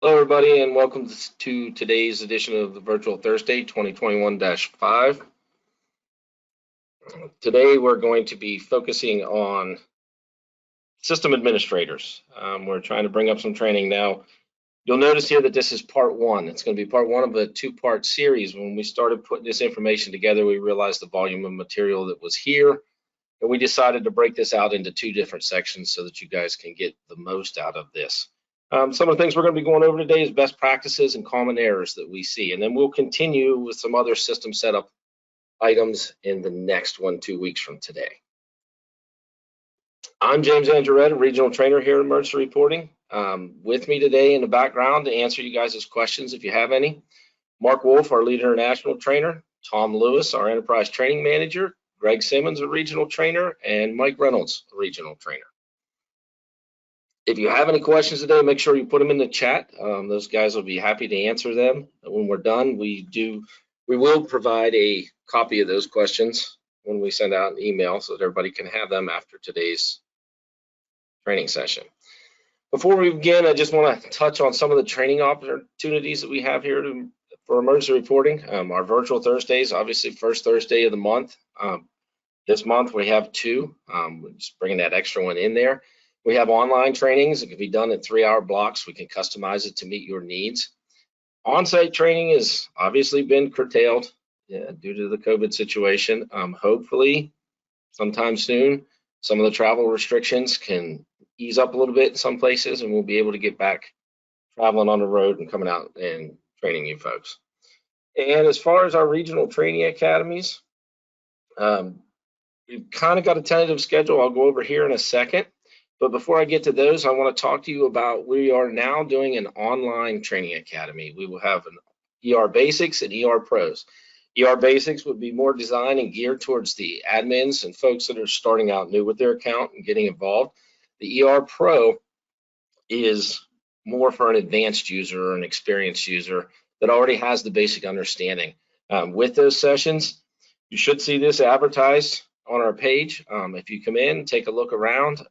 Hello, everybody, and welcome to today's edition of the Virtual Thursday 2021-5. Today, we're going to be focusing on system administrators. We're trying to bring up some training now. You'll notice here that this is part one. It's going to be part one of a two-part series. When we started putting this information together, we realized the volume of material that was here, and we decided to break this out into two different sections so that you guys can get the most out of this. Some of the things we're going to be going over today is best practices and common errors that we see, and then we'll continue with some other system setup items in the next 2 weeks from today. I'm James Angerett, a regional trainer here at Emergency Reporting. With me today in the background to answer you guys' questions if you have any, Mark Wolf, our lead international trainer, Tom Lewis, our enterprise training manager, Greg Simmons, a regional trainer, and Mike Reynolds, a regional trainer. If you have any questions today, make sure you put them in the chat. Those guys will be happy to answer them. When we're done, we will provide a copy of those questions when we send out an email so that everybody can have them after today's training session. Before we begin, I just want to touch on some of the training opportunities that we have here for emergency reporting. Our virtual Thursdays, obviously first Thursday of the month. This month we have two. We're just bringing that extra one in there. We have online trainings. It can be done in 3-hour blocks. We can customize it to meet your needs. On-site training has obviously been curtailed due to the COVID situation. Hopefully, sometime soon, some of the travel restrictions can ease up a little bit in some places, and we'll be able to get back traveling on the road and coming out and training you folks. And as far as our regional training academies, we've kind of got a tentative schedule I'll go over here in a second. But before I get to those, I want to talk to you about we are now doing an online training academy. We will have an ER Basics and ER Pros. ER Basics would be more designed and geared towards the admins and folks that are starting out new with their account and getting involved. The ER Pro is more for an advanced user or an experienced user that already has the basic understanding. With those sessions, you should see this advertised on our page. If you come in, take a look around.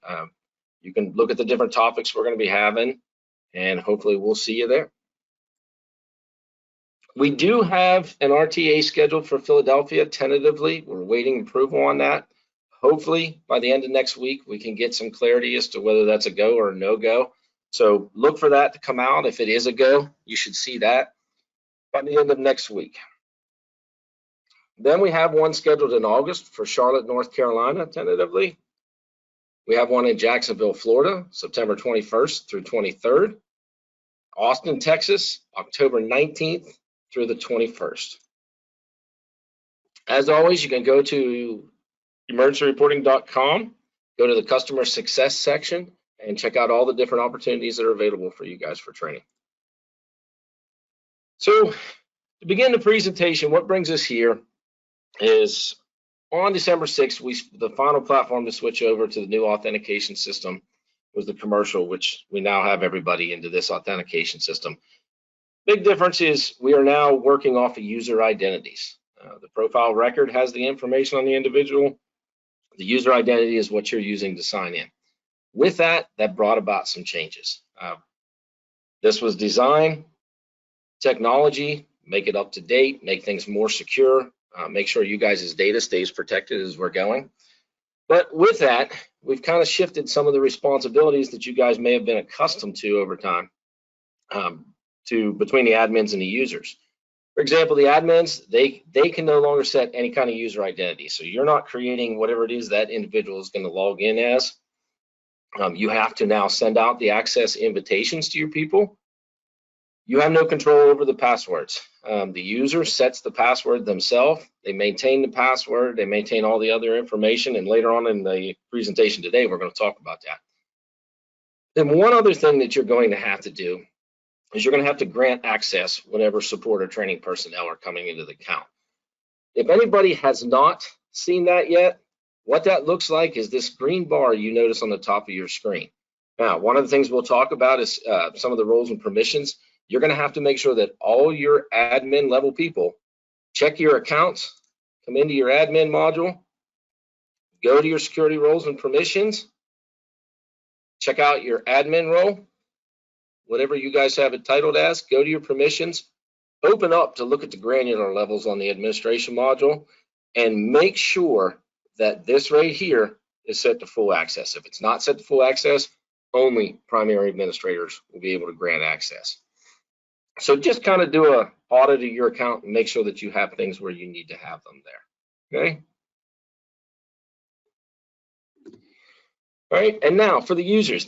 You can look at the different topics we're going to be having, and hopefully we'll see you there. We do have an RTA scheduled for Philadelphia tentatively. We're waiting approval on that. Hopefully by the end of next week, we can get some clarity as to whether that's a go or a no-go. So look for that to come out. If it is a go, you should see that by the end of next week. Then we have one scheduled in August for Charlotte, North Carolina, tentatively. We have one in Jacksonville, Florida, September 21st through 23rd. Austin, Texas, October 19th through the 21st. As always, you can go to emergencyreporting.com, go to the customer success section, and check out all the different opportunities that are available for you guys for training. So to begin the presentation, what brings us here is on December 6th, the final platform to switch over to the new authentication system was the commercial, which we now have everybody into this authentication system. Big difference is we are now working off of user identities. The profile record has the information on the individual. The user identity is what you're using to sign in. With that, that brought about some changes. This was design, technology, make it up to date, make things more secure, make sure you guys' data stays protected as we're going. But with that, we've kind of shifted some of the responsibilities that you guys may have been accustomed to over time to between the admins and the users. For example, the admins, they can no longer set any kind of user identity. So you're not creating whatever it is that individual is going to log in as. You have to now send out the access invitations to your people. You have no control over the passwords. The user sets the password themselves. They maintain the password. They maintain all the other information. And later on in the presentation today, we're going to talk about that. Then one other thing that you're going to have to do is you're going to have to grant access whenever support or training personnel are coming into the account. If anybody has not seen that yet, what that looks like is this green bar you notice on the top of your screen. Now, one of the things we'll talk about is some of the roles and permissions. You're going to have to make sure that all your admin level people check your accounts, come into your admin module, go to your security roles and permissions, check out your admin role, whatever you guys have it titled as, go to your permissions, open up to look at the granular levels on the administration module, and make sure that this right here is set to full access. If it's not set to full access, only primary administrators will be able to grant access. So just kind of do a audit of your account and make sure that you have things where you need to have them there, okay? All right, and now for the users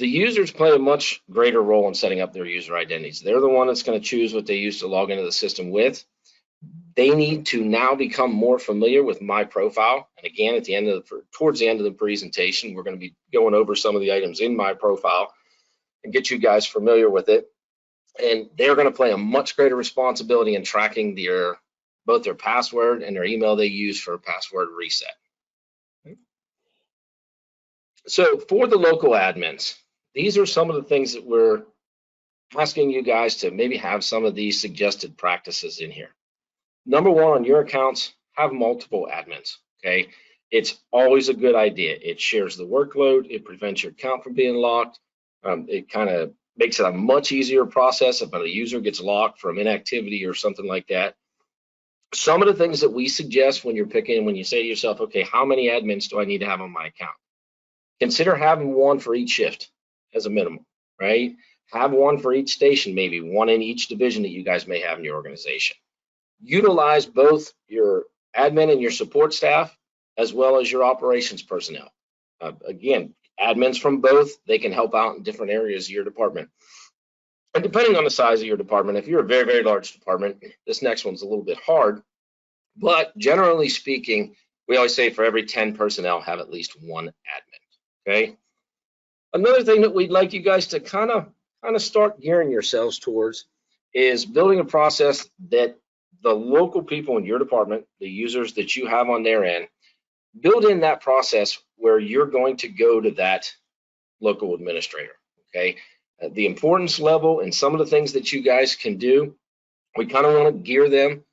play a much greater role in setting up their user identities. They're the one that's going to choose what they use to log into the system with. They need to now become more familiar with My Profile. And again, at the end of towards the end of the presentation, we're going to be going over some of the items in My Profile and get you guys familiar with it. And they're going to play a much greater responsibility in tracking both their password and their email they use for password reset. So for the local admins, these are some of the things that we're asking you guys to maybe have some of these suggested practices in here. Number one, on your accounts, have multiple admins, okay? It's always a good idea. It shares the workload. It prevents your account from being locked. It kind of makes it a much easier process if a user gets locked from inactivity or something like that. Some of the things that we suggest when you're picking, when you say to yourself, okay, how many admins do I need to have on my account? Consider having one for each shift as a minimum, right? Have one for each station, maybe one in each division that you guys may have in your organization. Utilize both your admin and your support staff as well as your operations personnel. Again, admins from both, they can help out in different areas of your department. And depending on the size of your department, if you're a very, very large department, this next one's a little bit hard. But generally speaking, we always say for every 10 personnel, have at least one admin. Okay. Another thing that we'd like you guys to kind of start gearing yourselves towards is building a process that the local people in your department, the users that you have on their end, build in that process where you're going to go to that local administrator. Okay. The importance level and some of the things that you guys can do, we kind of want to gear them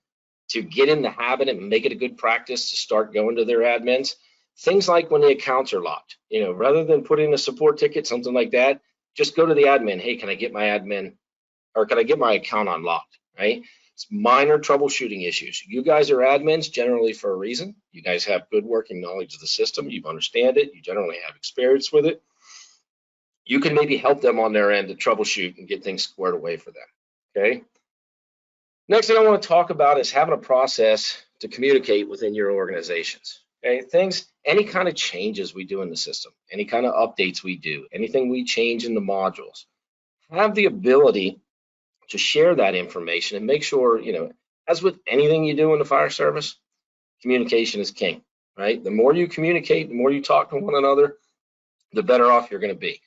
to get in the habit and make it a good practice to start going to their admins. Things like when the accounts are locked, rather than put in a support ticket, something like that, just go to the admin. Hey, can I get my admin, or can I get my account unlocked, right? It's minor troubleshooting issues. You guys are admins generally for a reason. You guys have good working knowledge of the system. You understand it. You generally have experience with it. You can maybe help them on their end to troubleshoot and get things squared away for them, okay? Next thing I want to talk about is having a process to communicate within your organizations. Okay, any kind of changes we do in the system, any kind of updates we do, anything we change in the modules, have the ability to share that information and make sure, as with anything you do in the fire service, communication is king, right? The more you communicate, the more you talk to one another, the better off you're going to be.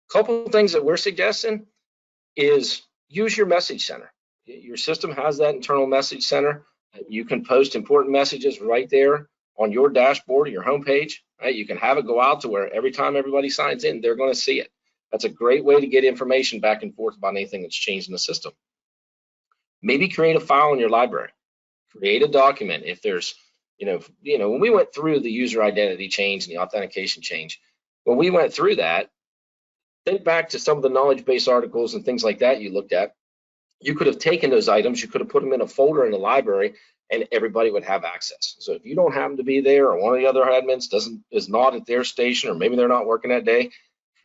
A couple of things that we're suggesting is use your message center. Your system has that internal message center. You can post important messages right there on your dashboard, your homepage, right? You can have it go out to where every time everybody signs in, they're going to see it. That's a great way to get information back and forth about anything that's changed in the system. Maybe create a file in your library. Create a document. If there's, when we went through the user identity change and the authentication change, when we went through that, think back to some of the knowledge base articles and things like that you looked at. You could have taken those items, you could have put them in a folder in the library, and everybody would have access. So if you don't happen to be there, or one of the other admins is not at their station, or maybe they're not working that day,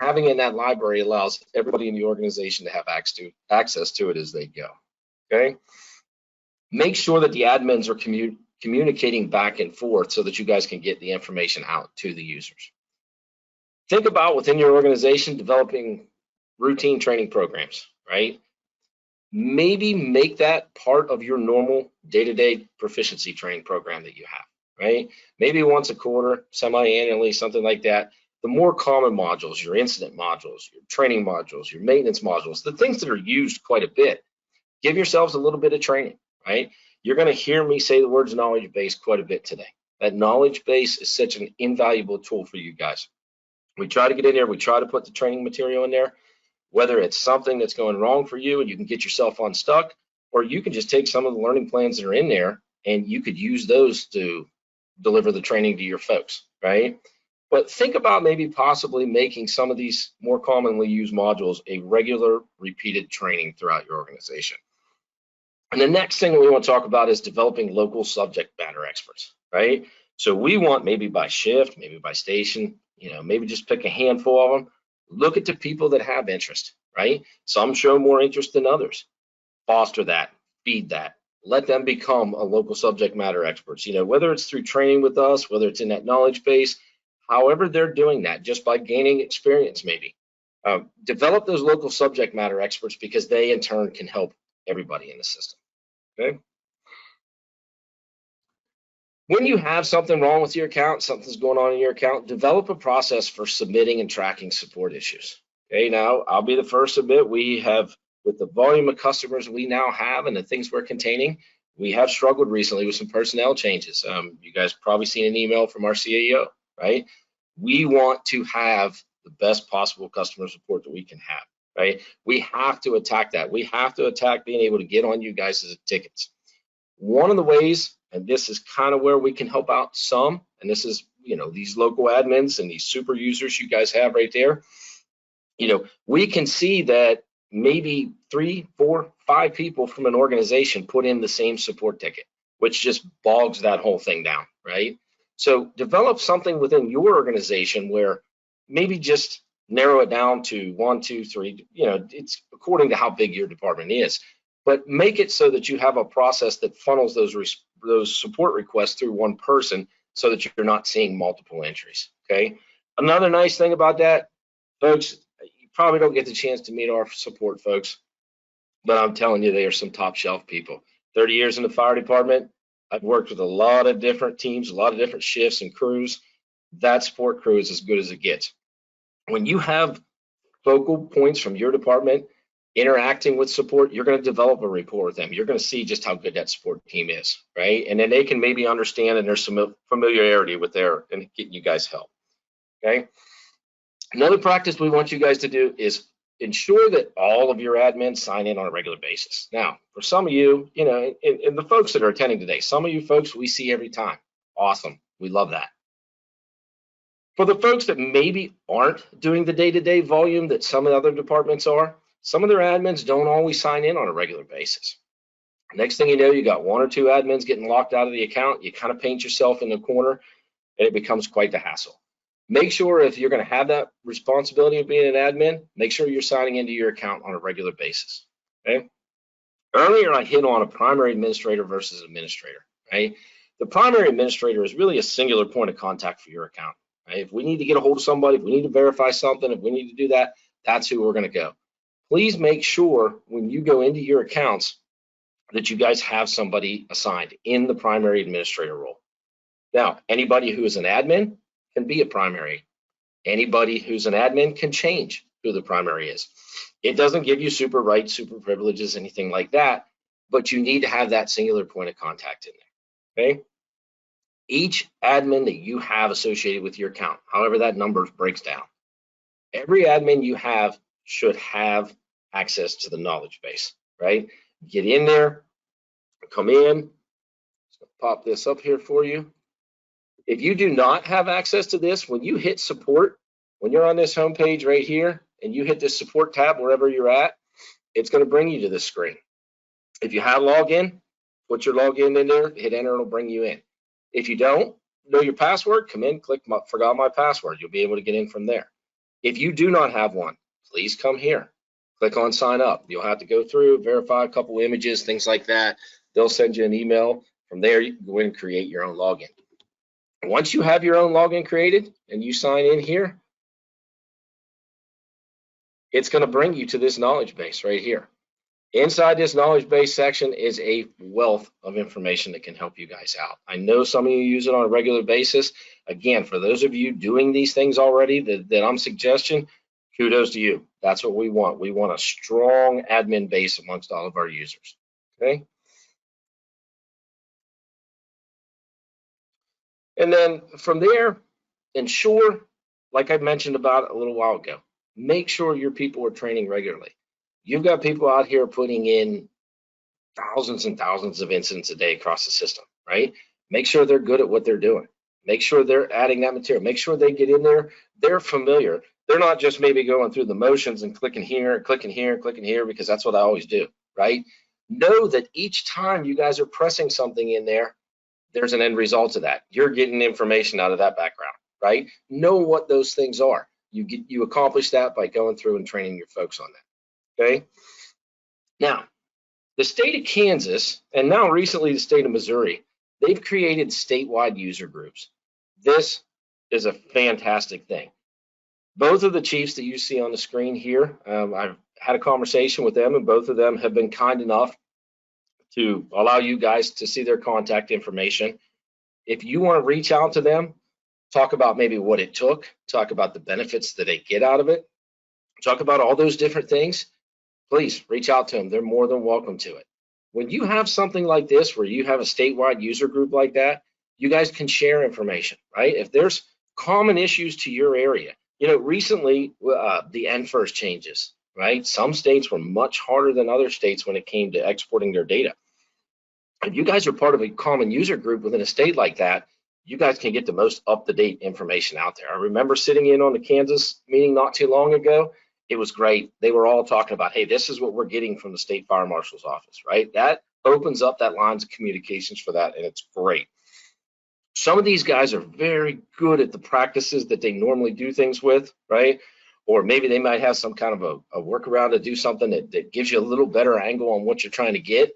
having it in that library allows everybody in the organization to have access to it as they go. Okay. Make sure that the admins are communicating back and forth so that you guys can get the information out to the users. Think about within your organization developing routine training programs, right? Maybe make that part of your normal day-to-day proficiency training program that you have, right? Maybe once a quarter, semi-annually, something like that. The more common modules, your incident modules, your training modules, your maintenance modules, the things that are used quite a bit, give yourselves a little bit of training, right? You're going to hear me say the words knowledge base quite a bit today. That knowledge base is such an invaluable tool for you guys. We try to get in there, we try to put the training material in there, whether it's something that's going wrong for you and you can get yourself unstuck, or you can just take some of the learning plans that are in there and you could use those to deliver the training to your folks, right? But think about maybe possibly making some of these more commonly used modules a regular repeated training throughout your organization. And the next thing we want to talk about is developing local subject matter experts, right? So we want maybe by shift, maybe by station, maybe just pick a handful of them. Look at the people that have interest, right? Some show more interest than others. Foster that, feed that, let them become a local subject matter experts, whether it's through training with us, whether it's in that knowledge base, however they're doing that, just by gaining experience maybe. Develop those local subject matter experts because they in turn can help everybody in the system, okay? When you have something wrong with your account, something's going on in your account, develop a process for submitting and tracking support issues. Okay, now I'll be the first to admit we have, with the volume of customers we now have and the things we're containing, we have struggled recently with some personnel changes. You guys probably seen an email from our CEO, right? We want to have the best possible customer support that we can have, right? We have to attack that. We have to attack being able to get on you guys' tickets. One of the ways, and this is kind of where we can help out some, and this is, these local admins and these super users you guys have right there, we can see that maybe 3, 4, 5 people from an organization put in the same support ticket, which just bogs that whole thing down, right? So develop something within your organization where maybe just narrow it down to 1, 2, 3, it's according to how big your department is, but make it so that you have a process that funnels those support requests through one person so that you're not seeing multiple entries, okay? Another nice thing about that, folks, you probably don't get the chance to meet our support folks, but I'm telling you, they are some top shelf people. 30 years in the fire department, I've worked with a lot of different teams, a lot of different shifts and crews. That support crew is as good as it gets. When you have focal points from your department interacting with support, you're going to develop a rapport with them. You're going to see just how good that support team is, right? And then they can maybe understand, and there's some familiarity with and getting you guys help, okay? Another practice we want you guys to do is ensure that all of your admins sign in on a regular basis. Now, for some of you, and the folks that are attending today, some of you folks we see every time. Awesome. We love that. For the folks that maybe aren't doing the day-to-day volume that some of the other departments are, some of their admins don't always sign in on a regular basis. Next thing you know, you got 1 or 2 admins getting locked out of the account. You kind of paint yourself in the corner, and it becomes quite the hassle. Make sure if you're going to have that responsibility of being an admin, make sure you're signing into your account on a regular basis, okay? Earlier, I hit on a primary administrator versus administrator, right? The primary administrator is really a singular point of contact for your account, right? If we need to get a hold of somebody, if we need to verify something, if we need to do that, that's who we're going to go. Please make sure when you go into your accounts that you guys have somebody assigned in the primary administrator role. Now, anybody who is an admin can be a primary. Anybody who's an admin can change who the primary is. It doesn't give you super rights, super privileges, anything like that, but you need to have that singular point of contact in there, okay? Each admin that you have associated with your account, however that number breaks down, every admin you have should have access to the knowledge base, right? Get in there, come in, pop this up here for you. If you do not have access to this, when you hit support, when you're on this home page right here and you hit this support tab wherever you're at, it's going to bring you to this screen. If you have login, put your login in there, hit enter, it'll bring you in. If you don't know your password, come in, click forgot my password. You'll be able to get in from there. If you do not have one, please come here. Click on sign up. You'll have to go through, verify a couple images, things like that. They'll send you an email. From there, you can go in and create your own login. Once you have your own login created and you sign in here, it's going to bring you to this knowledge base right here. Inside this knowledge base section is a wealth of information that can help you guys out. I know some of you use it on a regular basis. Again, for those of you doing these things already that I'm suggesting, kudos to you. That's what we want. We want a strong admin base amongst all of our users, okay? And then from there, ensure, like I mentioned about a little while ago, make sure your people are training regularly. You've got people out here putting in thousands and thousands of incidents a day across the system, right? Make sure they're good at what they're doing. Make sure they're adding that material. Make sure they get in there. They're familiar. They're not just maybe going through the motions and clicking here, clicking here, clicking here, because that's what I always do, right? Know that each time you guys are pressing something in there, there's an end result of that. You're getting information out of that background, right? Know what those things are. You accomplish that by going through and training your folks on that, okay? Now, the state of Kansas, and now recently the state of Missouri, they've created statewide user groups. This is a fantastic thing. Both of the chiefs that you see on the screen here, I've had a conversation with them, and both of them have been kind enough to allow you guys to see their contact information. If you want to reach out to them, talk about maybe what it took, talk about the benefits that they get out of it, talk about all those different things, please reach out to them. They're more than welcome to it. When you have something like this, where you have a statewide user group like that, you guys can share information, right? If there's common issues to your area, recently the NFIRS changes, right? Some states were much harder than other states when it came to exporting their data. If you guys are part of a common user group within a state like that, you guys can get the most up-to-date information out there. I remember sitting in on the Kansas meeting not too long ago. It was great. They were all talking about, hey, this is what we're getting from the state fire marshal's office, right? That opens up that lines of communications for that, and it's great. Some of these guys are very good at the practices that they normally do things with, right? Or maybe they might have some kind of a workaround to do something that gives you a little better angle on what you're trying to get.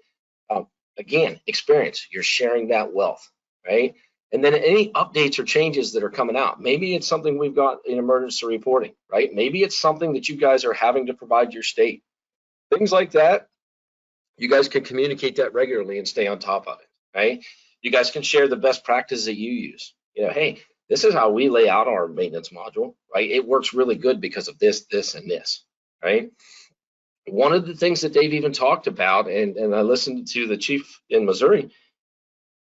Again, experience, you're sharing that wealth, right? And then any updates or changes that are coming out, maybe it's something we've got in emergency reporting, right? Maybe it's something that you guys are having to provide your state. Things like that, you guys can communicate that regularly and stay on top of it, right? You guys can share the best practices that you use. Hey, this is how we lay out our maintenance module, right? It works really good because of this, this, and this, right? One of the things that they've even talked about, and I listened to the chief in Missouri,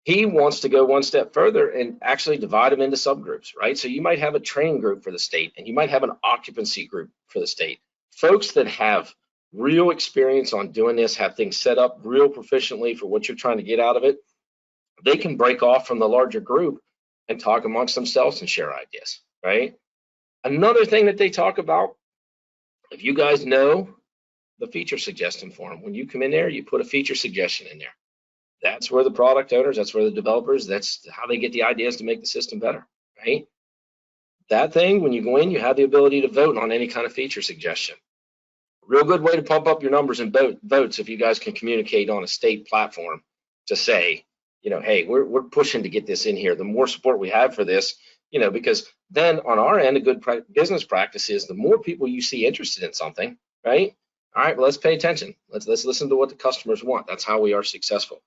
he wants to go one step further and actually divide them into subgroups, right? So you might have a training group for the state, and you might have an occupancy group for the state. Folks that have real experience on doing this, have things set up real proficiently for what you're trying to get out of it, they can break off from the larger group and talk amongst themselves and share ideas, right? Another thing that they talk about, if you guys know the feature suggestion form, when you come in there, you put a feature suggestion in there. That's where the product owners, that's where the developers, that's how they get the ideas to make the system better, right? That thing, when you go in, you have the ability to vote on any kind of feature suggestion. Real good way to pump up your numbers and votes if you guys can communicate on a state platform to say, hey, we're pushing to get this in here. The more support we have for this, because then on our end, a good business practice is the more people you see interested in something, right? All right, well, let's pay attention. Let's listen to what the customers want. That's how we are successful.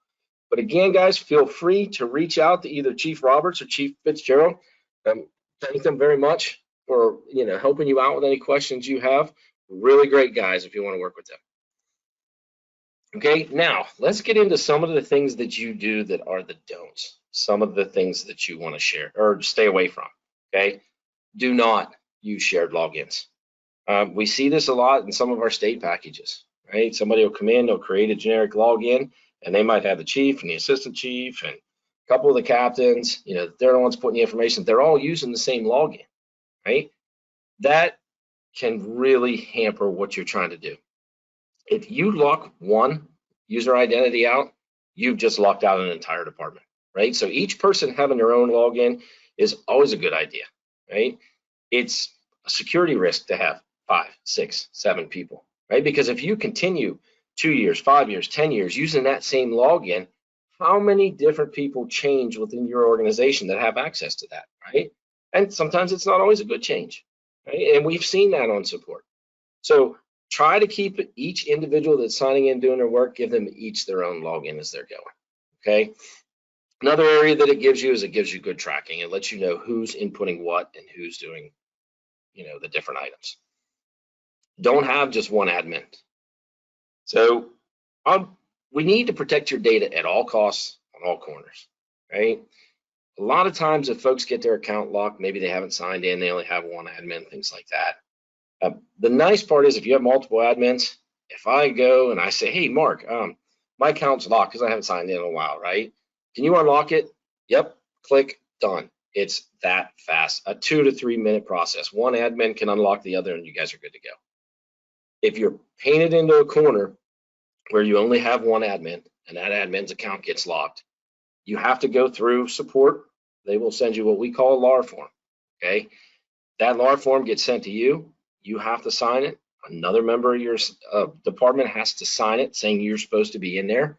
But again, guys, feel free to reach out to either Chief Roberts or Chief Fitzgerald. Thank them very much for helping you out with any questions you have. Really great guys if you want to work with them. Okay, now let's get into some of the things that you do that are the don'ts. Some of the things that you want to share or stay away from. Okay, do not use shared logins. We see this a lot in some of our state packages, right? Somebody will come in, they'll create a generic login, and they might have the chief and the assistant chief and a couple of the captains, they're the ones putting the information. They're all using the same login, right? That can really hamper what you're trying to do. If you lock one user identity out, you've just locked out an entire department, right? So each person having their own login is always a good idea, right? It's a security risk to have 5, 6, 7 people, right? Because if you continue 2 years, 5 years, 10 years using that same login, how many different people change within your organization that have access to that, right? And sometimes it's not always a good change, right? And we've seen that on support. So try to keep each individual that's signing in doing their work, give them each their own login as they're going, okay? Another area that it gives you is it gives you good tracking. It lets you know who's inputting what and who's doing, the different items. Don't have just one admin. So we need to protect your data at all costs on all corners, right? A lot of times if folks get their account locked, maybe they haven't signed in, they only have one admin, things like that. The nice part is if you have multiple admins, if I go and I say, hey, Mark, my account's locked because I haven't signed in a while, right? Can you unlock it? Yep, click, done. It's that fast, a 2 to 3 minute process. One admin can unlock the other and you guys are good to go. If you're painted into a corner where you only have one admin and that admin's account gets locked, you have to go through support. They will send you what we call a LAR form, okay? That LAR form gets sent to you. You have to sign it. Another member of your department has to sign it saying you're supposed to be in there.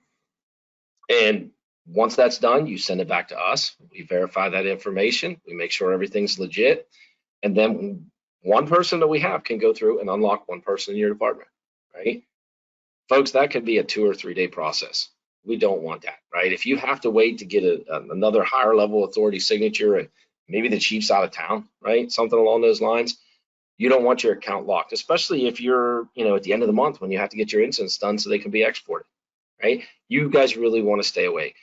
And once that's done, you send it back to us. We verify that information. We make sure everything's legit. And then one person that we have can go through and unlock one person in your department, right? Folks, that could be a 2 or 3 day process. We don't want that, right? If you have to wait to get another higher level authority signature and maybe the chief's out of town, right? Something along those lines, you don't want your account locked, especially if you're, at the end of the month when you have to get your incidents done so they can be exported, right? You guys really want to stay away.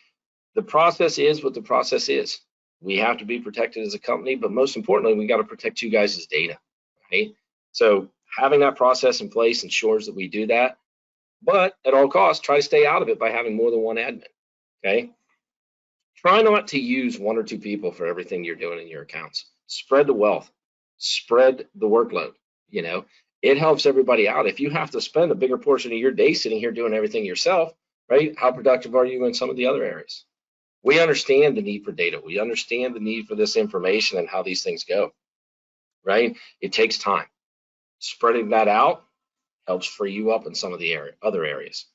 The process is what the process is. We have to be protected as a company, but most importantly, we got to protect you guys' data, right? So having that process in place ensures that we do that, but at all costs, try to stay out of it by having more than one admin, okay? Try not to use 1 or 2 people for everything you're doing in your accounts. Spread the wealth, spread the workload, It helps everybody out. If you have to spend a bigger portion of your day sitting here doing everything yourself, right? How productive are you in some of the other areas? We understand the need for data. We understand the need for this information and how these things go, right? It takes time. Spreading that out helps free you up in some of the other areas.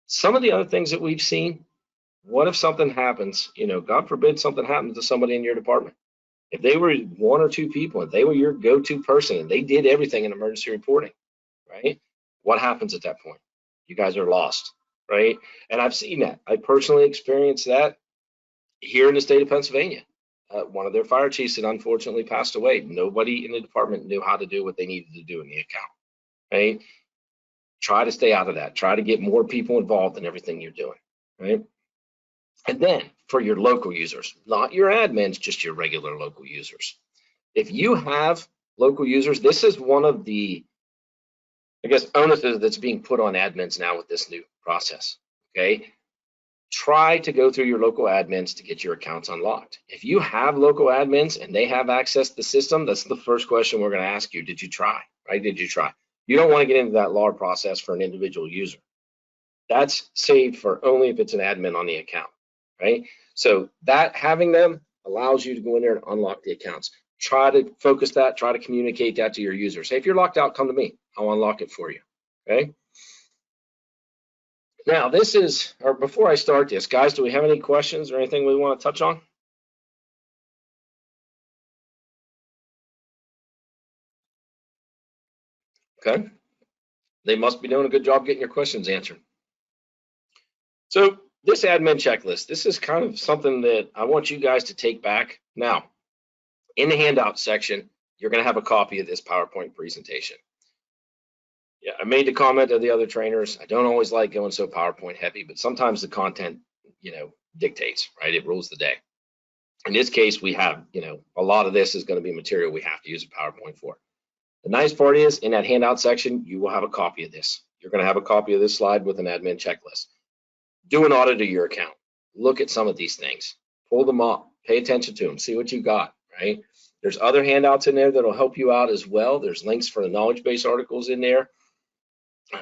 Some of the other things that we've seen, what if something happens, God forbid something happens to somebody in your department. If they were 1 or 2 people, if they were your go-to person and they did everything in emergency reporting, right? What happens at that point? You guys are lost, right? And I've seen that. I personally experienced that here in the state of Pennsylvania. One of their fire chiefs had unfortunately passed away. Nobody in the department knew how to do what they needed to do in the account, right? Try to stay out of that. Try to get more people involved in everything you're doing, right? And then for your local users, not your admins, just your regular local users. If you have local users, this is one of the, onuses that's being put on admins now with this new process, okay? Try to go through your local admins to get your accounts unlocked. If you have local admins and they have access to the system, that's the first question we're going to ask you. Did you try, right? Did you try? You don't want to get into that LAR process for an individual user. That's saved for only if it's an admin on the account, right? So that having them allows you to go in there and unlock the accounts. Try to focus that, try to communicate that to your users. Hey, if you're locked out, come to me. I'll unlock it for you, okay? Now, before I start this, guys, do we have any questions or anything we want to touch on? Okay. They must be doing a good job getting your questions answered. So this admin checklist, this is kind of something that I want you guys to take back. Now, in the handout section, you're going to have a copy of this PowerPoint presentation. Yeah, I made the comment to the other trainers. I don't always like going so PowerPoint heavy, but sometimes the content, dictates, right? It rules the day. In this case, we have, a lot of this is going to be material we have to use a PowerPoint for. The nice part is in that handout section, you will have a copy of this. You're going to have a copy of this slide with an admin checklist. Do an audit of your account. Look at some of these things. Pull them up. Pay attention to them. See what you got, right? There's other handouts in there that'll help you out as well. There's links for the knowledge base articles in there.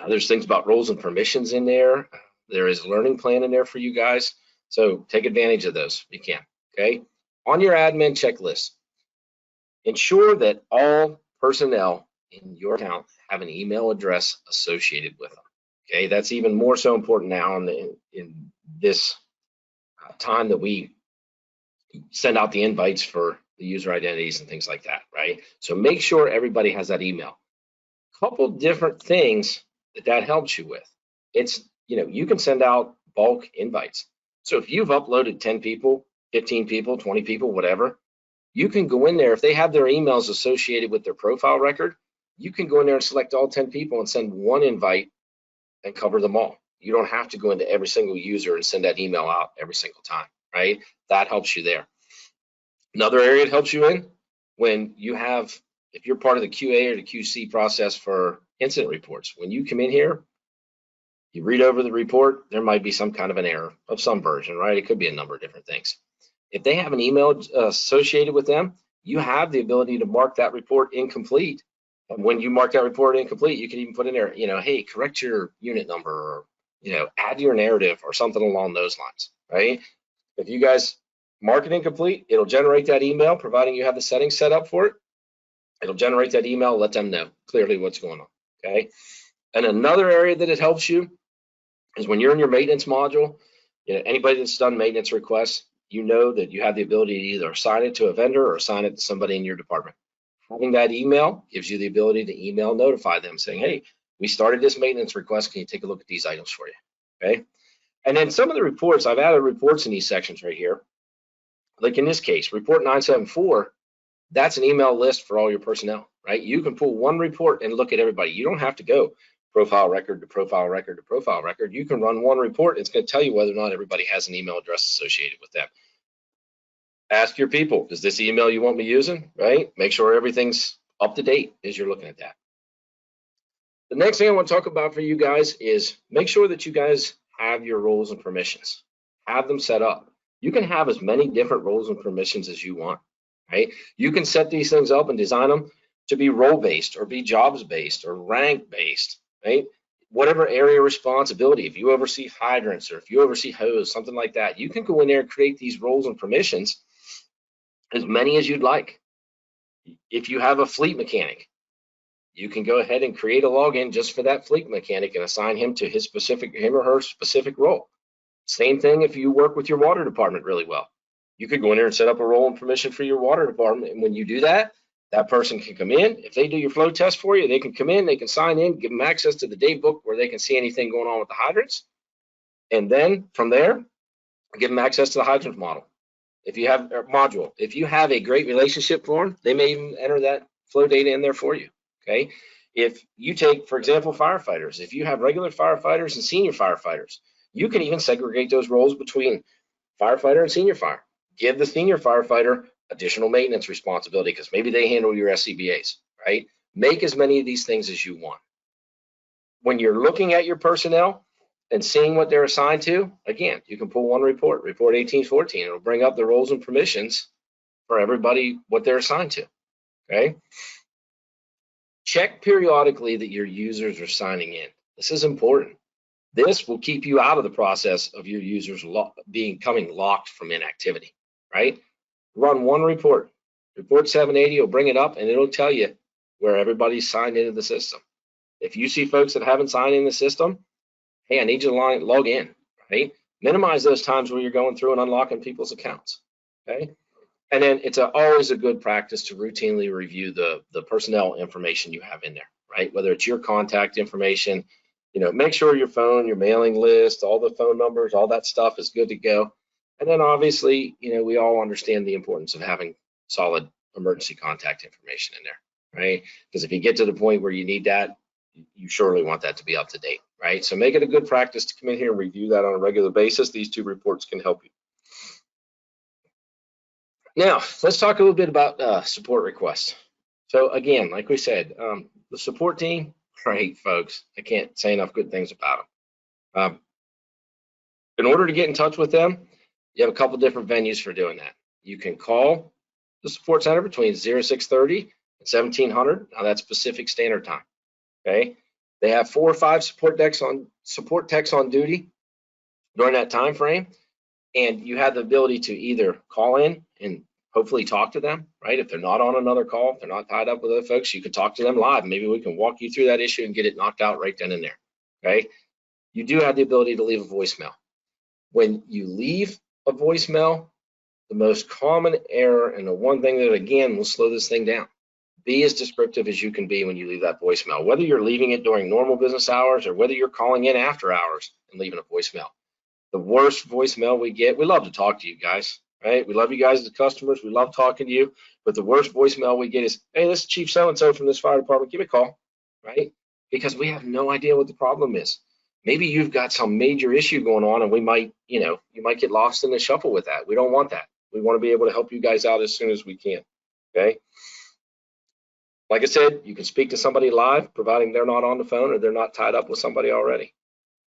There's things about roles and permissions in there. There is a learning plan in there for you guys. So take advantage of those if you can, okay? On your admin checklist, ensure that all personnel in your account have an email address associated with them, okay? That's even more so important now in this time that we send out the invites for the user identities and things like that, right? So make sure everybody has that email. Couple different things that helps you with. It's, you can send out bulk invites. So if you've uploaded 10 people, 15 people, 20 people, whatever, you can go in there. If they have their emails associated with their profile record, you can go in there and select all 10 people and send one invite and cover them all. You don't have to go into every single user and send that email out every single time, right? That helps you there. Another area it helps you in, when you have, if you're part of the QA or the QC process for incident reports, when you come in here, you read over the report, there might be some kind of an error of some version, right? It could be a number of different things. If they have an email associated with them, you have the ability to mark that report incomplete. And when you mark that report incomplete, you can even put in there, hey, correct your unit number, or, add your narrative or something along those lines, right? If you guys mark it incomplete, it'll generate that email, providing you have the settings set up for it. It'll generate that email, let them know clearly what's going on, okay? And another area that it helps you is when you're in your maintenance module, anybody that's done maintenance requests, you know that you have the ability to either assign it to a vendor or assign it to somebody in your department. Having that email gives you the ability to email notify them saying, hey, we started this maintenance request. Can you take a look at these items for you? Okay. And then some of the reports, I've added reports in these sections right here. Like in this case, report 974, that's an email list for all your personnel, right? You can pull one report and look at everybody. You don't have to go profile record to profile record to profile record. You can run one report. It's going to tell you whether or not everybody has an email address associated with them. Ask your people, is this email you want me using, right? Make sure everything's up to date as you're looking at that. The next thing I want to talk about for you guys is make sure that you guys have your roles and permissions. Have them set up. You can have as many different roles and permissions as you want, right? You can set these things up and design them to be role-based or be jobs-based or rank-based, right? Whatever area of responsibility, if you oversee hydrants or if you oversee hose, something like that, you can go in there and create these roles and permissions, as many as you'd like. If you have a fleet mechanic, you can go ahead and create a login just for that fleet mechanic and assign him to him or her specific role. Same thing if you work with your water department really well. You could go in there and set up a role and permission for your water department. And when you do that, that person can come in. If they do your flow test for you, they can come in, they can sign in, give them access to the day book where they can see anything going on with the hydrants. And then from there, give them access to the hydrant model. If you have a module, if you have a great relationship form, they may even enter that flow data in there for you, okay? If you take, for example, firefighters, if you have regular firefighters and senior firefighters, you can even segregate those roles between firefighter and senior fire. Give the senior firefighter additional maintenance responsibility because maybe they handle your SCBAs, right? Make as many of these things as you want. When you're looking at your personnel and seeing what they're assigned to, again, you can pull one report 1814. It'll bring up the roles and permissions for everybody, what they're assigned to, okay? Check periodically that your users are signing in. This is important. This will keep you out of the process of your users becoming locked from inactivity, right? Run one report. Report 780 will bring it up and it'll tell you where everybody's signed into the system. If you see folks that haven't signed in the system, hey, I need you to log in, right? Minimize those times where you're going through and unlocking people's accounts, okay? And then it's always a good practice to routinely review the personnel information you have in there, right? Whether it's your contact information, make sure your phone, your mailing list, all the phone numbers, all that stuff is good to go. And then obviously, we all understand the importance of having solid emergency contact information in there, right? Because if you get to the point where you need that, you surely want that to be up to date, right? So make it a good practice to come in here and review that on a regular basis. These two reports can help you. Now, let's talk a little bit about support requests. So again, like we said, the support team, great folks. I can't say enough good things about them. In order to get in touch with them, you have a couple different venues for doing that. You can call the support center between 0630 and 1700. Now that's Pacific Standard Time. Okay, they have 4 or 5 support techs on duty during that time frame, and you have the ability to either call in and hopefully talk to them, right? If they're not on another call, if they're not tied up with other folks, you can talk to them live. Maybe we can walk you through that issue and get it knocked out right then and there. Okay, you do have the ability to leave a voicemail. When you leave a voicemail, the most common error, and the one thing that again will slow this thing down, be as descriptive as you can be when you leave that voicemail, whether you're leaving it during normal business hours or whether you're calling in after hours and leaving a voicemail. The worst voicemail we get, we love to talk to you guys, right? We love you guys as customers. We love talking to you, but the worst voicemail we get is, hey, this is Chief So-and-so from this fire department, give me a call, right? Because we have no idea what the problem is. Maybe you've got some major issue going on and we might, you might get lost in the shuffle with that. We don't want that. We want to be able to help you guys out as soon as we can, okay? Like I said, you can speak to somebody live, providing they're not on the phone or they're not tied up with somebody already.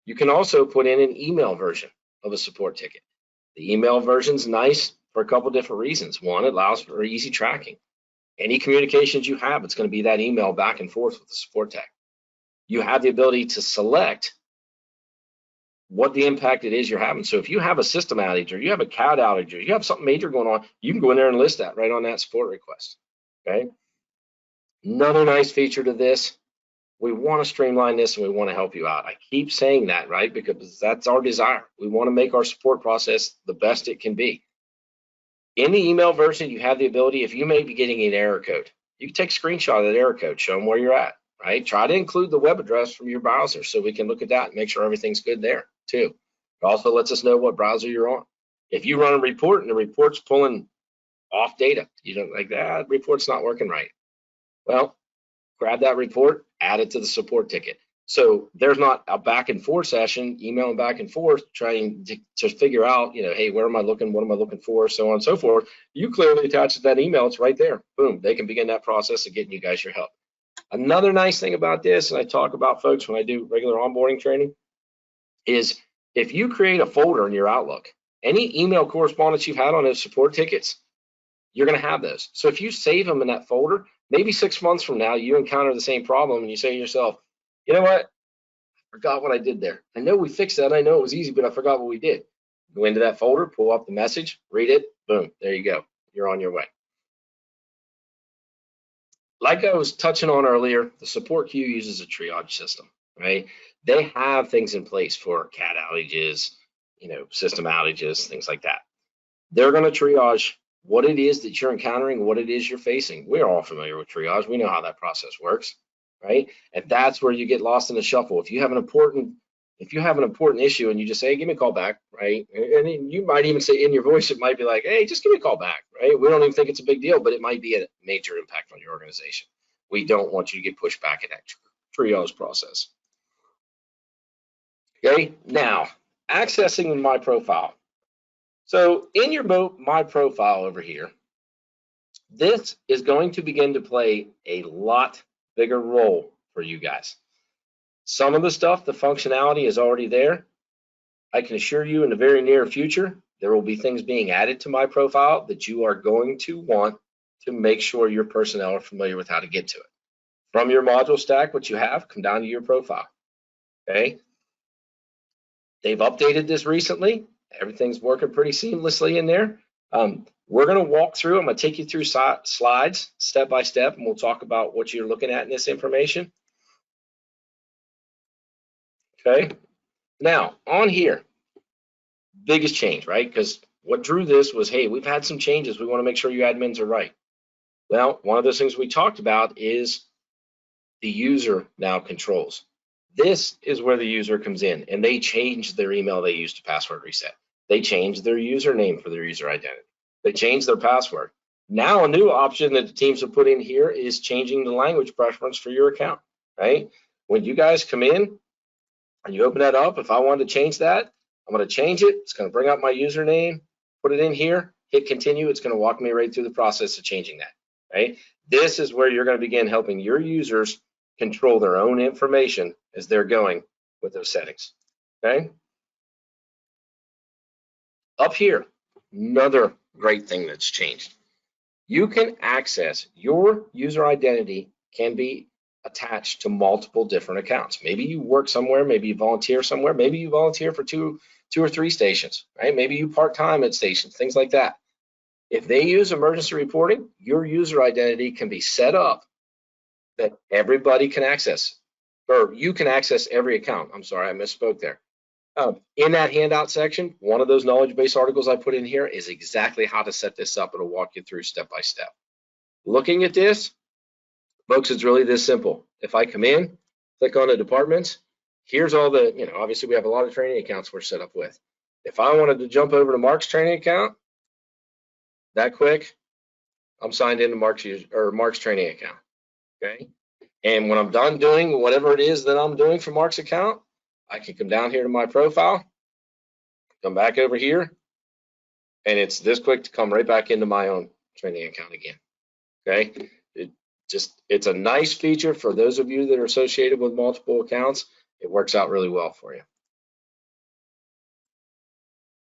You can also put in an email version of a support ticket. The email version's nice. for a couple different reasons. One, it allows for easy tracking. Any communications you have, it's going to be that email back and forth with the support tech. You have the ability to select what the impact it is you're having. So if you have a system outage, or you have a CAD outage, or you have something major going on, you can go in there and list that right on that support request. Okay. Another nice feature to this, we want to streamline this and we want to help you out. I keep saying that, right? Because that's our desire. We want to make our support process the best it can be. In the email version, you have the ability, if you may be getting an error code, you can take a screenshot of that error code, show them where you're at, right? Try to include the web address from your browser so we can look at that and make sure everything's good there too. It also lets us know what browser you're on. If you run a report and the report's pulling off data, you don't like that report's not working right. Well, grab that report, add it to the support ticket. So there's not a back and forth session, emailing back and forth, trying to figure out, hey, where am I looking? What am I looking for? So on and so forth. You clearly attach to that email. It's right there. Boom. They can begin that process of getting you guys your help. Another nice thing about this, and I talk about folks when I do regular onboarding training, is if you create a folder in your Outlook, any email correspondence you've had on those support tickets, you're going to have those. So if you save them in that folder, maybe 6 months from now, you encounter the same problem and you say to yourself, you know what? I forgot what I did there. I know we fixed that. I know it was easy, but I forgot what we did. Go into that folder, pull up the message, read it, boom, there you go. You're on your way. Like I was touching on earlier, the support queue uses a triage system, right? They have things in place for CAD outages, system outages, things like that. They're going to triage what it is that you're encountering, what it is you're facing. We're all familiar with triage. We know how that process works, right? And that's where you get lost in the shuffle. If you have an important issue and you just say, hey, give me a call back, right? And you might even say in your voice, it might be like, hey, just give me a call back, right? We don't even think it's a big deal, but it might be a major impact on your organization. We don't want you to get pushed back in that triage process. Okay, now accessing my profile. So in your My Profile over here, this is going to begin to play a lot bigger role for you guys. Some of the stuff, the functionality is already there. I can assure you in the very near future, there will be things being added to My Profile that you are going to want to make sure your personnel are familiar with how to get to it. From your module stack, what you have, come down to your profile, okay? They've updated this recently. Everything's working pretty seamlessly in there. We're going to walk through. I'm going to take you through slides step by step, and we'll talk about what you're looking at in this information. Okay. Now, on here, biggest change, right? Because what drew this was, hey, we've had some changes. We want to make sure you admins are right. Well, one of those things we talked about is the user now controls. This is where the user comes in, and they change their email they use to password reset. They change their username for their user identity. They change their password. Now, a new option that the teams have put in here is changing the language preference for your account, right? When you guys come in and you open that up, if I wanted to change that, I'm going to change it. It's going to bring up my username, put it in here, hit continue. It's going to walk me right through the process of changing that, right? This is where you're going to begin helping your users control their own information as they're going with those settings, okay? Up here, another great thing that's changed. You can access your user identity can be attached to multiple different accounts. Maybe you work somewhere, maybe you volunteer somewhere, maybe you volunteer for two or three stations, right? Maybe you part-time at stations, things like that. If they use emergency reporting, your user identity can be set up that everybody can access, or you can access every account. I'm sorry, I misspoke there. In that handout section, one of those knowledge base articles I put in here is exactly how to set this up. It'll walk you through step by step. Looking at this, folks, it's really this simple. If I come in, click on the departments, here's all the, obviously we have a lot of training accounts we're set up with. If I wanted to jump over to Mark's training account, that quick, I'm signed into Mark's training account, okay? And when I'm done doing whatever it is that I'm doing for Mark's account, I can come down here to my profile, come back over here, and it's this quick to come right back into my own training account again, okay? It's a nice feature for those of you that are associated with multiple accounts. It works out really well for you,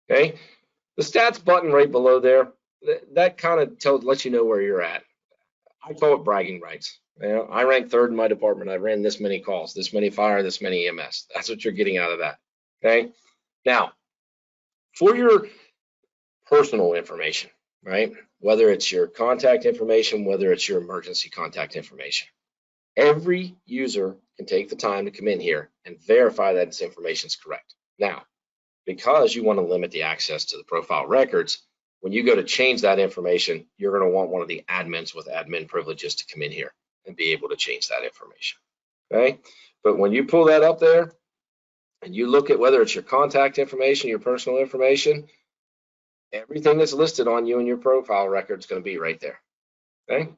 okay? The stats button right below there, that kind of lets you know where you're at. I call it bragging rights. You know, I ranked third in my department. I ran this many calls, this many fire, this many EMS. That's what you're getting out of that. Okay. Now, for your personal information, right? Whether it's your contact information, whether it's your emergency contact information, every user can take the time to come in here and verify that this information is correct. Now, because you want to limit the access to the profile records, when you go to change that information, you're going to want one of the admins with admin privileges to come in here and be able to change that information. Okay. But when you pull that up there and you look at whether it's your contact information, your personal information, everything that's listed on you in your profile record is going to be right there. Okay.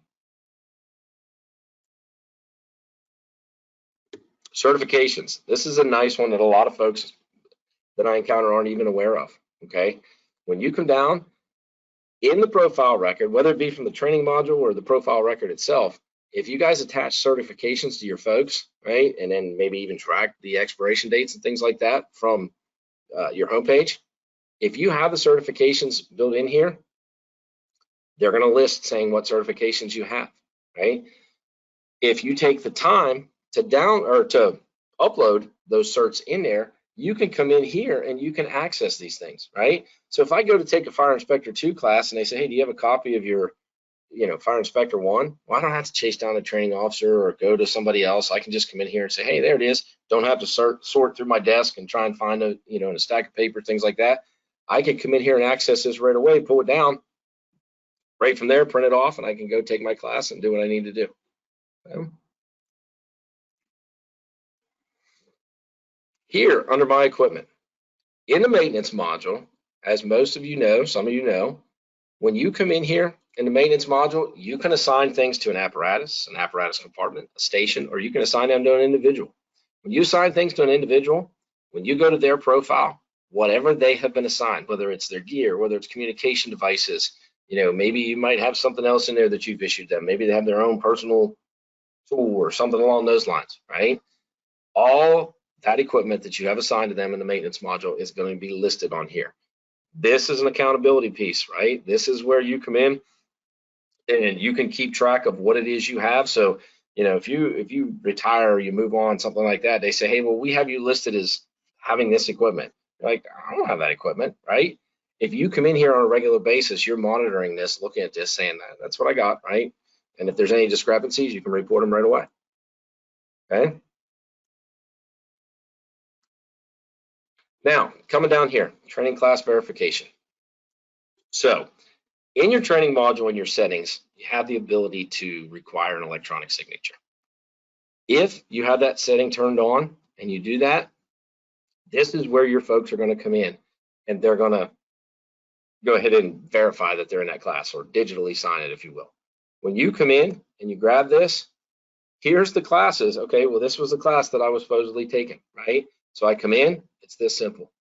Certifications. This is a nice one that a lot of folks that I encounter aren't even aware of. Okay. When you come down in the profile record, whether it be from the training module or the profile record itself, if you guys attach certifications to your folks, right, and then maybe even track the expiration dates and things like that from your homepage, if you have the certifications built in here, they're going to list saying what certifications you have, right? If you take the time to to upload those certs in there, you can come in here and you can access these things, right? So if I go to take a Fire Inspector 2 class and they say, hey, do you have a copy of your, Fire Inspector 1? Well, I don't have to chase down a training officer or go to somebody else. I can just come in here and say, hey, there it is. Don't have to sort through my desk and try and find in a stack of paper, things like that. I can come in here and access this right away, pull it down, right from there, print it off, and I can go take my class and do what I need to do. Here, under my equipment, in the maintenance module, as most of you know, some of you know, when you come in here in the maintenance module, you can assign things to an apparatus compartment, a station, or you can assign them to an individual. When you assign things to an individual, when you go to their profile, whatever they have been assigned, whether it's their gear, whether it's communication devices, maybe you might have something else in there that you've issued them. Maybe they have their own personal tool or something along those lines, right? All that equipment that you have assigned to them in the maintenance module is going to be listed on here. This is an accountability piece, right? This is where you come in and you can keep track of what it is you have. So, if you retire or you move on, something like that, they say, hey, well, we have you listed as having this equipment. You're like, I don't have that equipment, right? If you come in here on a regular basis, you're monitoring this, looking at this, saying that's what I got, right? And if there's any discrepancies, you can report them right away. Okay. Now, coming down here, training class verification. So in your training module in your settings, you have the ability to require an electronic signature. If you have that setting turned on and you do that, this is where your folks are going to come in and they're going to go ahead and verify that they're in that class, or digitally sign it, if you will. When you come in and you grab this, here's the classes. Okay, well, this was the class that I was supposedly taking, right? So I come in, it's this simple.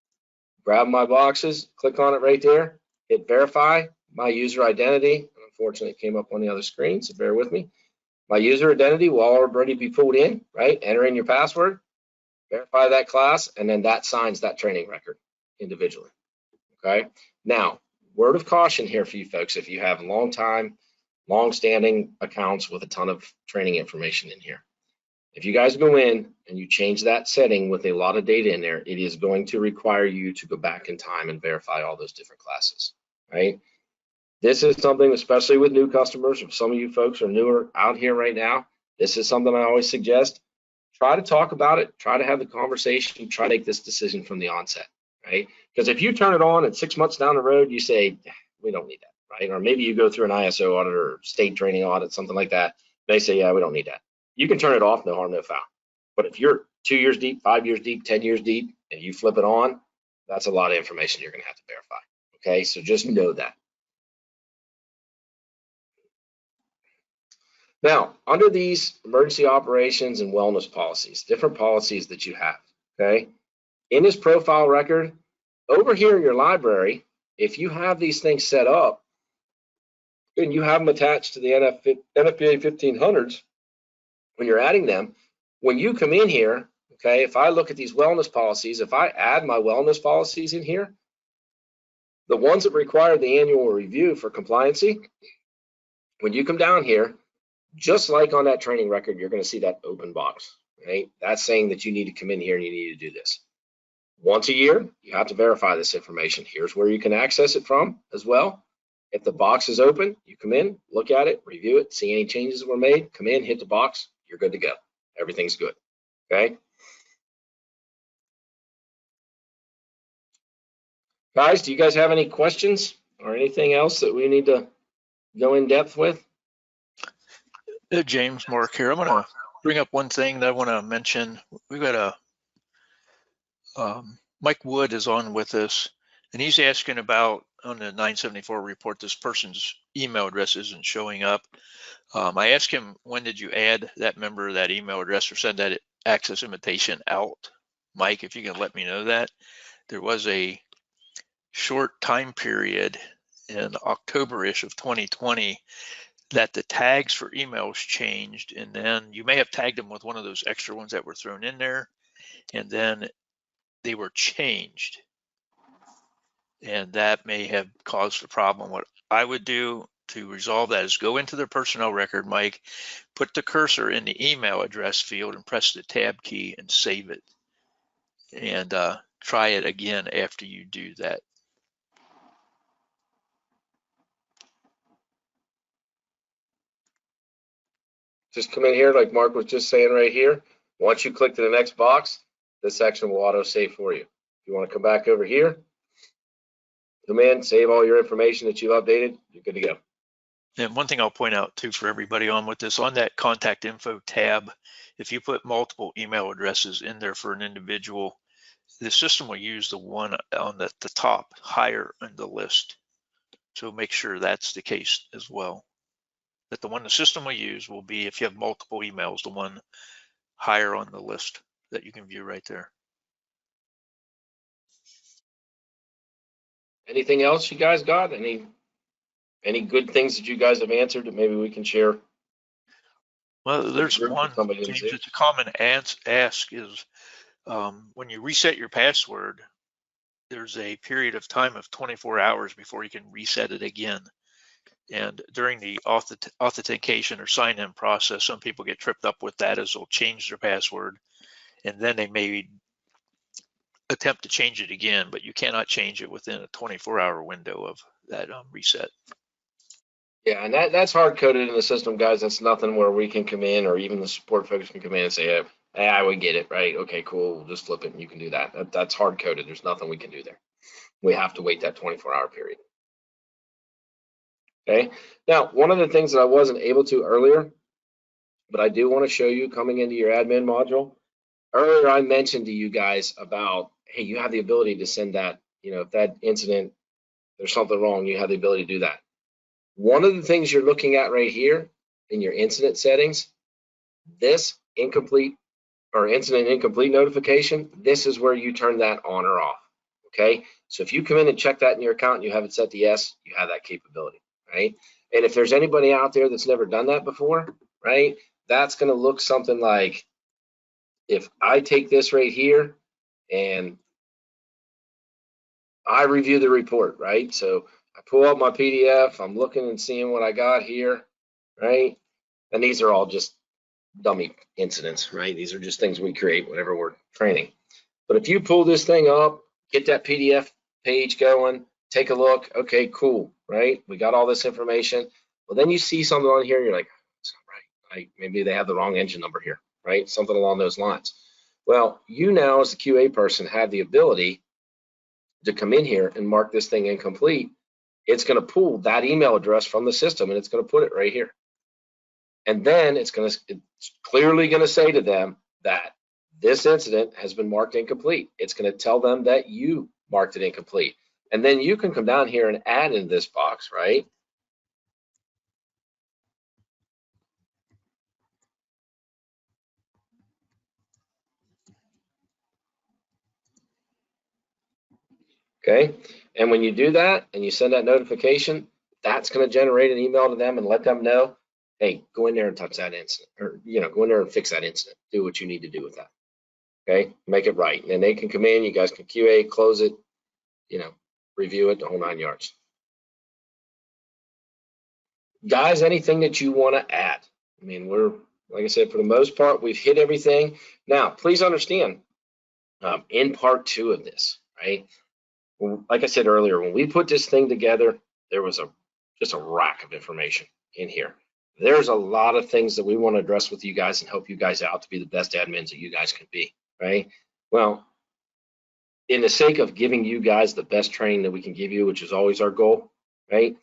Grab my boxes, click on it right there, hit verify, my user identity. Unfortunately, it came up on the other screen, so bear with me. My user identity will already be pulled in, right? Enter in your password, verify that class, and then that signs that training record individually, okay? Now, word of caution here for you folks, if you have long-standing accounts with a ton of training information in here. If you guys go in and you change that setting with a lot of data in there, it is going to require you to go back in time and verify all those different classes, right? This is something, especially with new customers, if some of you folks are newer out here right now, this is something I always suggest. Try to talk about it, try to have the conversation, try to make this decision from the onset, right? Because if you turn it on and 6 months down the road, you say, we don't need that, right? Or maybe you go through an ISO audit or state training audit, something like that. They say, yeah, we don't need that. You can turn it off, no harm, no foul. But if you're 2 years deep, 5 years deep, 10 years deep, and you flip it on, that's a lot of information you're gonna have to verify, okay? So just know that. Now, under these emergency operations and wellness policies, different policies that you have, okay? In this profile record, over here in your library, if you have these things set up and you have them attached to the NFPA 1500s, when you're adding them, when you come in here, okay, if I look at these wellness policies, if I add my wellness policies in here, The ones that require the annual review for compliancy, when you come down here, just like on that training record, you're going to see that open box, right? That's saying that you need to come in here and you need to do this. Once a year, you have to verify this information. Here's where you can access it from as well. If the box is open, you come in, look at it, review it, see any changes that were made, come in, hit the box, you're good to go. Everything's good, okay? Guys, do you guys have any questions or anything else that we need to go in depth with? James, Mark here. I'm going to bring up one thing that I want to mention. We've got Mike Wood is on with us, and he's asking about on the 974 report, this person's email address isn't showing up. I asked him, when did you add that member, that email address, or send that access invitation out? Mike, if you can let me know that. There was a short time period in October-ish of 2020 that the tags for emails changed, and then you may have tagged them with one of those extra ones that were thrown in there, and then they were changed, and that may have caused the problem. What I would do to resolve that is go into the personnel record, Mike, put the cursor in the email address field and press the tab key and save it, and try it again after you do that. Just come in here like Mark was just saying right here. Once you click to the next box, this section will auto save for you. If you want to come back over here, come in, save all your information that you've updated, you're good to go. And one thing I'll point out too for everybody on with this, on that contact info tab, if you put multiple email addresses in there for an individual, the system will use the one on the top higher in the list. So make sure that's the case as well. That the one the system will use will be, if you have multiple emails, the one higher on the list that you can view right there. Anything else you guys got? Any good things that you guys have answered that maybe we can share? Well, there's one, James, it's a common ask is when you reset your password, there's a period of time of 24 hours before you can reset it again. And during the authentication or sign-in process, some people get tripped up with that as they'll change their password, and then they may attempt to change it again, but you cannot change it within a 24-hour window of that reset. Yeah, and that's hard-coded in the system, guys. That's nothing where we can come in, or even the support folks can come in and say, hey, I would get it, right? Okay, cool, we'll just flip it and you can do that. That's hard-coded. There's nothing we can do there. We have to wait that 24-hour period. Okay, now one of the things that I wasn't able to earlier, but I do want to show you coming into your admin module. Earlier I mentioned to you guys about, hey, you have the ability to send that, if that incident, there's something wrong, you have the ability to do that. One of the things you're looking at right here in your incident settings, this incomplete or incident incomplete notification, this is where you turn that on or off. Okay, so if you come in and check that in your account and you have it set to yes, you have that capability. Right? And if there's anybody out there that's never done that before, right, that's going to look something like, if I take this right here and I review the report, right? So I pull up my PDF, I'm looking and seeing what I got here, right? And these are all just dummy incidents, right? These are just things we create whenever we're training. But if you pull this thing up, get that PDF page going, take a look, okay, cool, right? We got all this information. Well, then you see something on here, you're like, it's not right. Maybe they have the wrong engine number here, right? Something along those lines. Well, you now as the QA person have the ability to come in here and mark this thing incomplete. It's going to pull that email address from the system and it's going to put it right here. And then it's clearly going to say to them that this incident has been marked incomplete. It's going to tell them that you marked it incomplete. And then you can come down here and add in this box, right? Okay, and when you do that and you send that notification, that's going to generate an email to them and let them know, hey, go in there and touch that incident, or go in there and fix that incident. Do what you need to do with that. Okay, make it right, and then they can come in. You guys can QA, close it, review it, the whole 9 yards. Guys, anything that you want to add? I mean, like I said, for the most part, we've hit everything. Now, please understand, in part 2 of this, right? Like I said earlier, when we put this thing together, there was just a rack of information in here. There's a lot of things that we want to address with you guys and help you guys out to be the best admins that you guys can be, right? Well, in the sake of giving you guys the best training that we can give you, which is always our goal, right?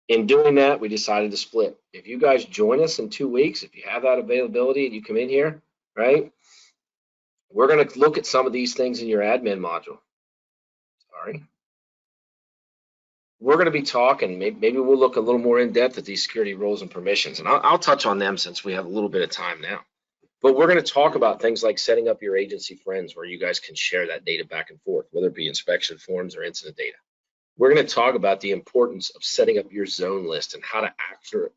In doing that, we decided to split. If you guys join us in 2 weeks, if you have that availability and you come in here, right, we're going to look at some of these things in your admin module. Sorry. We're going to be talking, maybe we'll look a little more in depth at these security roles and permissions, and I'll touch on them since we have a little bit of time now. But we're going to talk about things like setting up your agency friends where you guys can share that data back and forth, whether it be inspection forms or incident data. We're going to talk about the importance of setting up your zone list and how to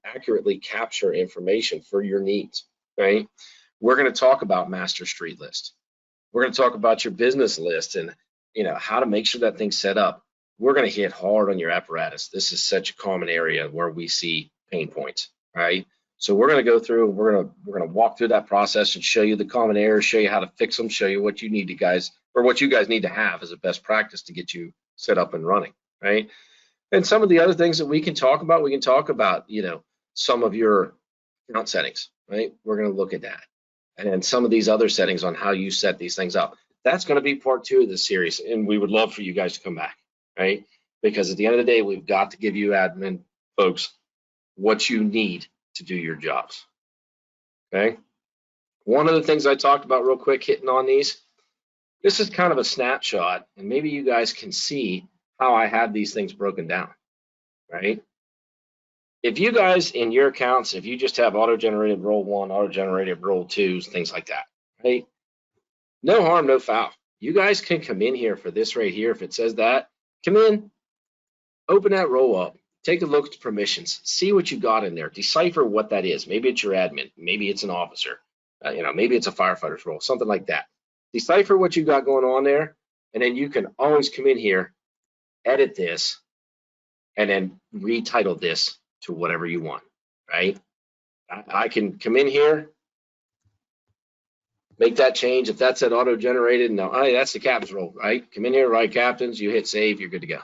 accurately capture information for your needs, right? We're going to talk about master street list. We're going to talk about your business list and how to make sure that thing's set up. We're going to hit hard on your apparatus. This is such a common area where we see pain points, right? So we're going to go through, we're going to walk through that process and show you the common errors, show you how to fix them, show you what you need to what you guys need to have as a best practice to get you set up and running, right? And some of the other things that we can talk about, some of your account settings, right? We're going to look at that. And then some of these other settings on how you set these things up. That's going to be part 2 of this series. And we would love for you guys to come back, right? Because at the end of the day, we've got to give you admin folks what you need to do your jobs, okay? One of the things I talked about real quick, hitting on these, this is kind of a snapshot, and maybe you guys can see how I have these things broken down, right? If you guys in your accounts, if you just have auto-generated role 1, auto-generated role 2s, things like that, right? No harm, no foul. You guys can come in here for this right here. If it says that, come in, open that role up, take a look at the permissions, see what you got in there, decipher what that is. Maybe it's your admin, maybe it's an officer, maybe it's a firefighter's role, something like that. Decipher what you got going on there, and then you can always come in here, edit this, and then retitle this to whatever you want, right? I can come in here, make that change. If that's at auto-generated, no, that's the captain's role, right? Come in here, write captains, you hit save, you're good to go.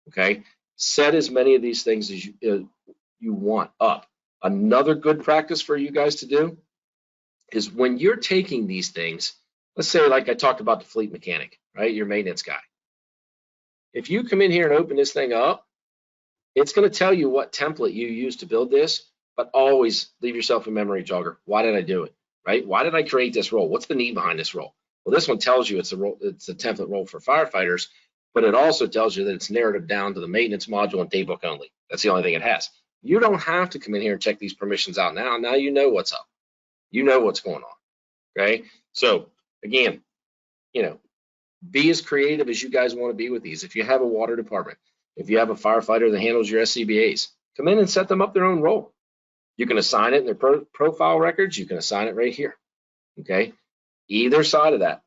Okay, set as many of these things as you want up. Another good practice for you guys to do is when you're taking these things, let's say like I talked about the fleet mechanic, right? Your maintenance guy. If you come in here and open this thing up, it's going to tell you what template you use to build this, but always leave yourself a memory jogger. Why did I do it, right? Why did I create this role? What's the need behind this role? Well, this one tells you it's a template role for firefighters, but it also tells you that it's narrative down to the maintenance module and daybook only. That's the only thing it has. You don't have to come in here and check these permissions out now. Now you know what's up. You know what's going on, okay? So again, be as creative as you guys want to be with these. If you have a water department, if you have a firefighter that handles your SCBAs, come in and set them up their own role. You can assign it in their profile records. You can assign it right here, okay? Either side of that.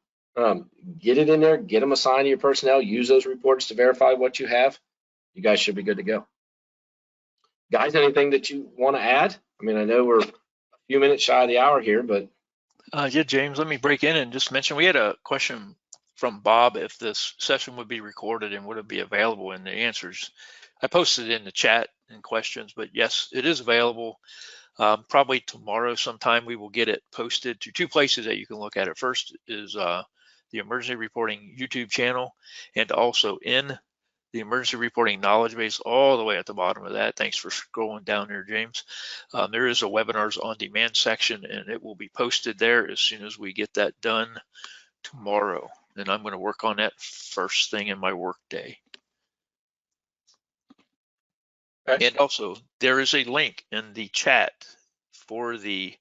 Get it in there, get them assigned to your personnel, use those reports to verify what you have. You guys should be good to go. Guys, anything that you want to add? I mean, I know we're a few minutes shy of the hour here, but. Yeah, James, let me break in and just mention, we had a question from Bob if this session would be recorded and would it be available, and the answers, I posted it in the chat in questions, but yes, it is available. Probably tomorrow sometime we will get it posted to 2 places that you can look at it. First is the emergency reporting YouTube channel, and also in the emergency reporting knowledge base all the way at the bottom of that. Thanks for scrolling down there, James. There is a webinars on demand section, and it will be posted there as soon as we get that done tomorrow. And I'm going to work on that first thing in my work day. Okay. And also, there is a link in the chat for the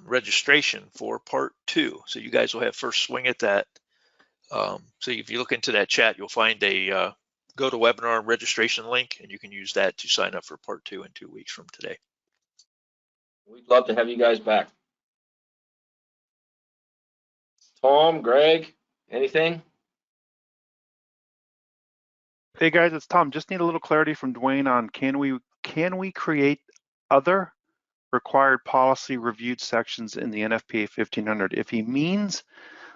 registration for part 2. So you guys will have first swing at that. So if you look into that chat, you'll find a GoToWebinar registration link, and you can use that to sign up for part 2 in 2 weeks from today. We'd love to have you guys back. Tom, Greg, anything? Hey guys, it's Tom. Just need a little clarity from Dwayne on can we create other required policy reviewed sections in the NFPA 1500? If he means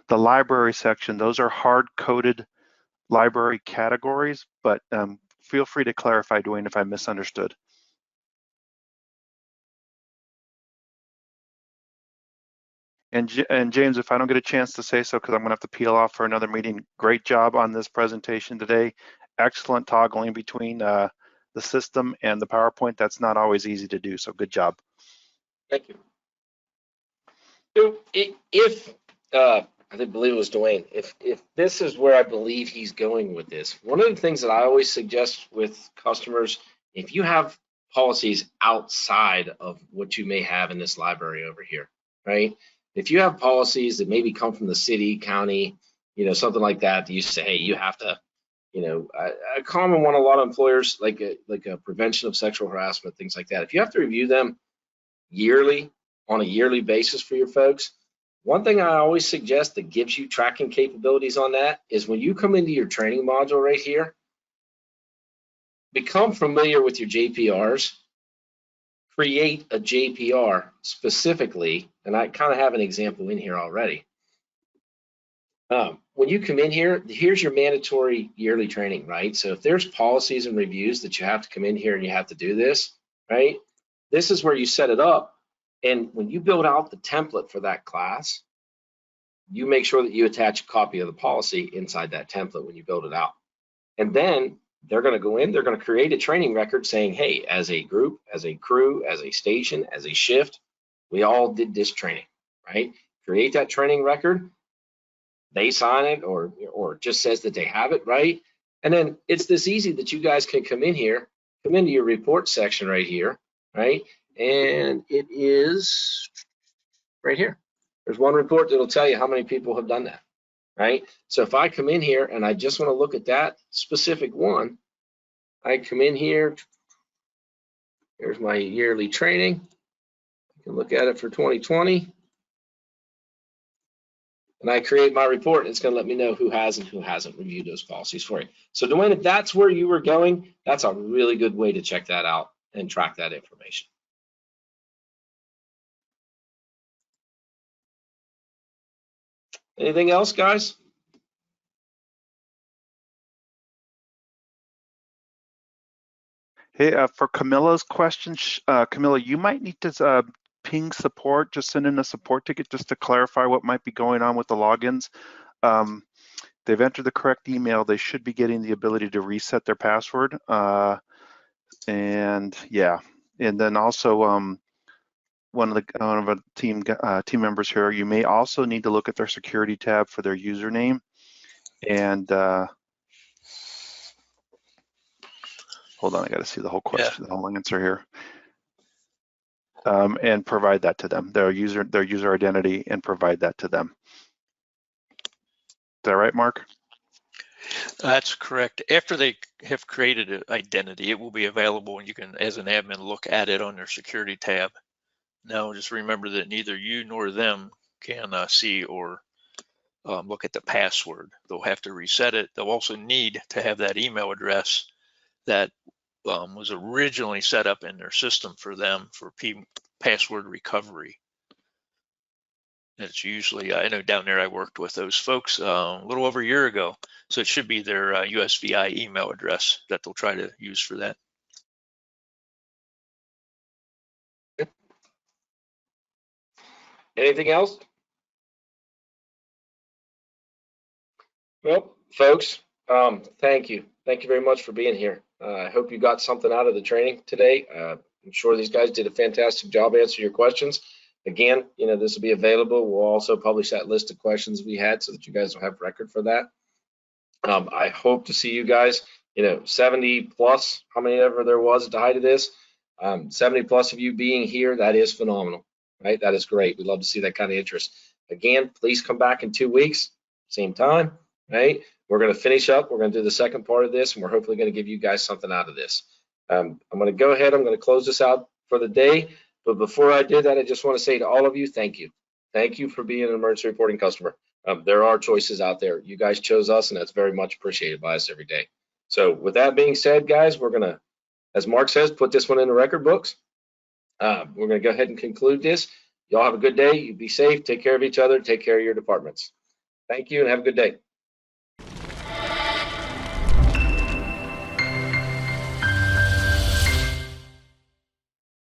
the library section, those are hard-coded library categories, but feel free to clarify, Dwayne, if I misunderstood. And James, if I don't get a chance to say so, because I'm going to have to peel off for another meeting, great job on this presentation today. Excellent toggling between the system and the PowerPoint. That's not always easy to do, so good job. Thank you. So if I believe it was Dwayne, if this is where I believe he's going with this, one of the things that I always suggest with customers, if you have policies outside of what you may have in this library over here, right? If you have policies that maybe come from the city, county, something like that, you say, hey, you have to, a common one, a lot of employers like a prevention of sexual harassment, things like that. If you have to review them yearly, on a yearly basis for your folks, one thing I always suggest that gives you tracking capabilities on that is when you come into your training module right here, become familiar with your JPRs, create a JPR specifically, and I kind of have an example in here already. When you come in here, here's your mandatory yearly training, right? So if there's policies and reviews that you have to come in here and you have to do this, right? This is where you set it up. And when you build out the template for that class, you make sure that you attach a copy of the policy inside that template when you build it out. And then they're going to go in, they're going to create a training record saying, hey, as a group, as a crew, as a station, as a shift, we all did this training, right? Create that training record. They sign it or just says that they have it, right? And then it's this easy that you guys can come in here, come into your report section right here, right? And it is right here. There's one report that'll tell you how many people have done that, right? So if I come in here and I just want to look at that specific one, I come in here, here's my yearly training. I can look at it for 2020. And I create my report, and it's going to let me know who has and who hasn't reviewed those policies for you. So Dwayne, if that's where you were going, that's a really good way to check that out and track that information. Anything else, guys? Hey, for Camilla's question, Camilla, you might need to ping support, just send in a support ticket just to clarify what might be going on with the logins. They've entered the correct email. They should be getting the ability to reset their password. And yeah, and then also one of the team members here, you may also need to look at their security tab for their username and hold on, I got to see the whole question, the whole answer here. And provide that to them, their user identity, and provide that to them. Is that right, Mark? That's correct. After they have created an identity, it will be available and you can, as an admin, look at it on their security tab. Now, just remember that neither you nor them can see or look at the password. They'll have to reset it. They'll also need to have that email address that was originally set up in their system for them for password recovery. It's usually, I know down there I worked with those folks a little over a year ago, so it should be their USVI email address that they'll try to use for that. Anything else? Well, folks, thank you. Thank you very much for being here. I hope you got something out of the training today. I'm sure these guys did a fantastic job answering your questions. Again, this will be available. We'll also publish that list of questions we had so that you guys will have record for that. I hope to see you guys, 70 plus, how many ever there was at the height of this, 70 plus of you being here, that is phenomenal, right? That is great. We'd love to see that kind of interest. Again, please come back in 2 weeks, same time, right? We're going to finish up. We're going to do the second part of this, and we're hopefully going to give you guys something out of this. I'm going to go ahead. I'm going to close this out for the day. But before I do that, I just want to say to all of you, thank you. Thank you for being an emergency reporting customer. There are choices out there. You guys chose us, and that's very much appreciated by us every day. So with that being said, guys, we're going to, as Mark says, put this one in the record books. We're going to go ahead and conclude this. Y'all have a good day. You be safe. Take care of each other. Take care of your departments. Thank you and have a good day.